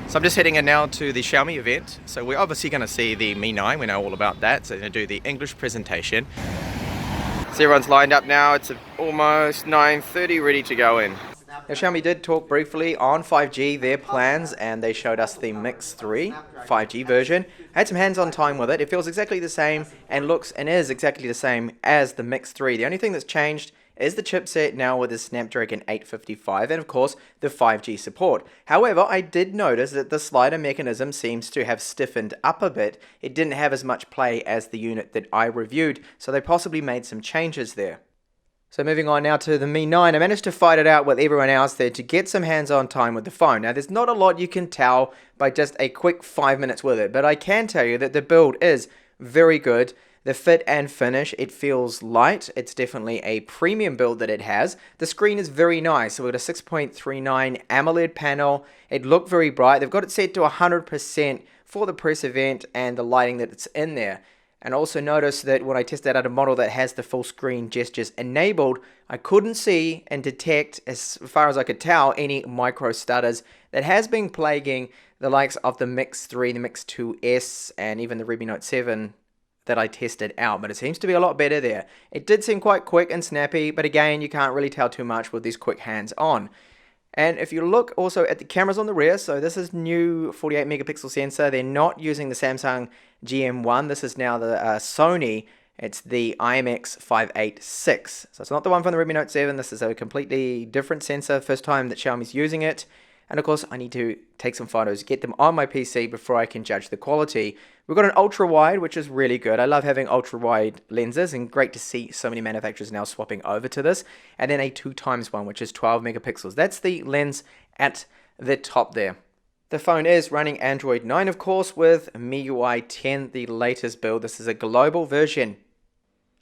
So I'm just heading in now to the Xiaomi event. So we're obviously going to see the Mi 9, we know all about that. So we're going to do the English presentation. So everyone's lined up now, it's almost 9:30, ready to go in. Now Xiaomi did talk briefly on 5G, their plans, and they showed us the Mix 3 5G version. I had some hands-on time with it. It feels exactly the same and looks and is exactly the same as the Mix 3. The only thing that's changed is the chipset now with the Snapdragon 855 and of course the 5G support. However, I did notice that the slider mechanism seems to have stiffened up a bit. It didn't have as much play as the unit that I reviewed, so they possibly made some changes there. So moving on now to the Mi 9, I managed to fight it out with everyone else there to get some hands-on time with the phone. Now there's not a lot you can tell by just a quick 5 minutes with it, but I can tell you that the build is very good. The fit and finish, it feels light. It's definitely a premium build that it has. The screen is very nice. So we've got a 6.39 AMOLED panel. It looked very bright. They've got it set to 100% for the press event and the lighting that it's in there. And also notice that when I tested out a model that has the full screen gestures enabled, I couldn't see and detect, as far as I could tell, any micro stutters that has been plaguing the likes of the Mix 3, the Mix 2S, and even the Redmi Note 7 that I tested out, but it seems to be a lot better there. It did seem quite quick and snappy, but again, you can't really tell too much with these quick hands on. And if you look also at the cameras on the rear, so this is new 48 megapixel sensor. They're not using the Samsung GM1. This is now the Sony. It's the IMX586. So it's not the one from the Redmi Note 7. This is a completely different sensor. First time that Xiaomi's using it. And of course, I need to take some photos, get them on my PC before I can judge the quality. We've got an ultra-wide, which is really good. I love having ultra-wide lenses, and great to see so many manufacturers now swapping over to this. And then a 2x one, which is 12 megapixels. That's the lens at the top there. The phone is running Android 9, of course, with MIUI 10, the latest build. This is a global version.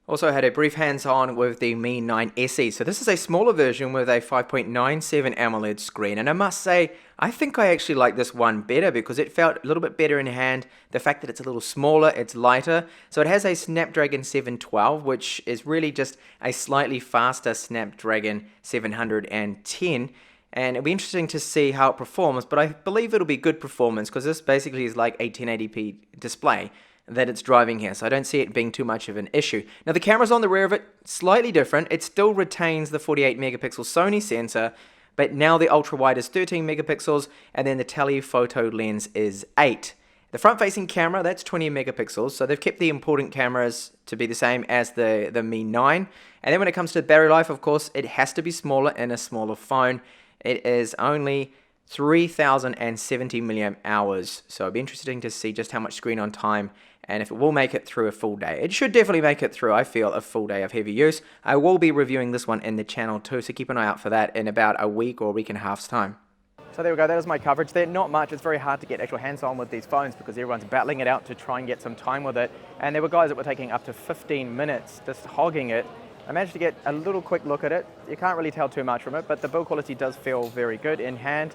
Also had a brief hands-on with the Mi 9 SE. So this is a smaller version with a 5.97 AMOLED screen. And I must say, I think I actually like this one better because it felt a little bit better in hand. The fact that it's a little smaller, it's lighter. So it has a Snapdragon 712, which is really just a slightly faster Snapdragon 710. And it'll be interesting to see how it performs, but I believe it'll be good performance because this basically is like a 1080p display that it's driving here, so I don't see it being too much of an issue. Now the cameras on the rear of it, slightly different. It still retains the 48 megapixel Sony sensor, but now the ultra-wide is 13 megapixels, and then the telephoto lens is 8. The front-facing camera, that's 20 megapixels, so they've kept the important cameras to be the same as the Mi 9. And then when it comes to battery life, of course, it has to be smaller in a smaller phone. It is only 3070 milliamp hours, so it'll be interesting to see just how much screen on time and if it will make it through a full day. It should definitely make it through, I feel, a full day of heavy use. I will be reviewing this one in the channel too, so keep an eye out for that in about a week or a week and a half's time. So there we go, that is my coverage there. Not much, it's very hard to get actual hands-on with these phones because everyone's battling it out to try and get some time with it. And there were guys that were taking up to 15 minutes just hogging it. I managed to get a little quick look at it. You can't really tell too much from it, but the build quality does feel very good in hand.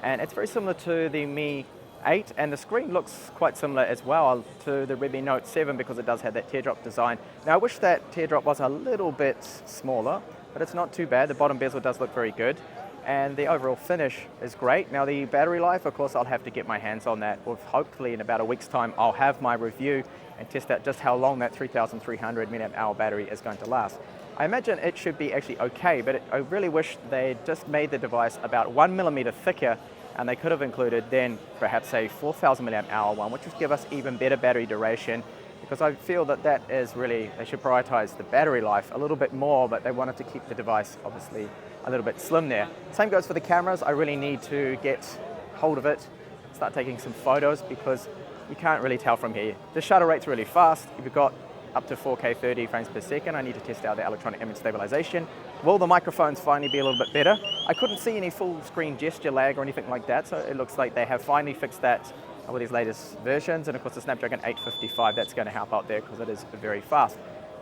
And it's very similar to the Mi 8, and the screen looks quite similar as well to the Redmi Note 7 because it does have that teardrop design. Now I wish that teardrop was a little bit smaller, but it's not too bad. The bottom bezel does look very good, and the overall finish is great. Now the battery life, of course, I'll have to get my hands on that. Hopefully in about a week's time I'll have my review and test out just how long that 3300 mAh battery is going to last. I imagine it should be actually okay, but I really wish they just made the device about 1 millimeter thicker, and they could have included then perhaps a 4000 mAh one, which would give us even better battery duration, because I feel that that is really, they should prioritize the battery life a little bit more, but they wanted to keep the device obviously a little bit slim there. Same goes for the cameras. I really need to get hold of it, start taking some photos, because you can't really tell from here. The shutter rate's really fast. If you've got up to 4K 30 frames per second. I need to test out the electronic image stabilization. Will the microphones finally be a little bit better? I couldn't see any full screen gesture lag or anything like that, so it looks like they have finally fixed that with these latest versions. And of course the Snapdragon 855, that's going to help out there because it is very fast.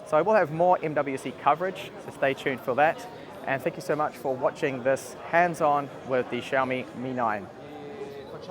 So I will have more MWC coverage, so stay tuned for that. And thank you so much for watching this hands-on with the Xiaomi Mi 9.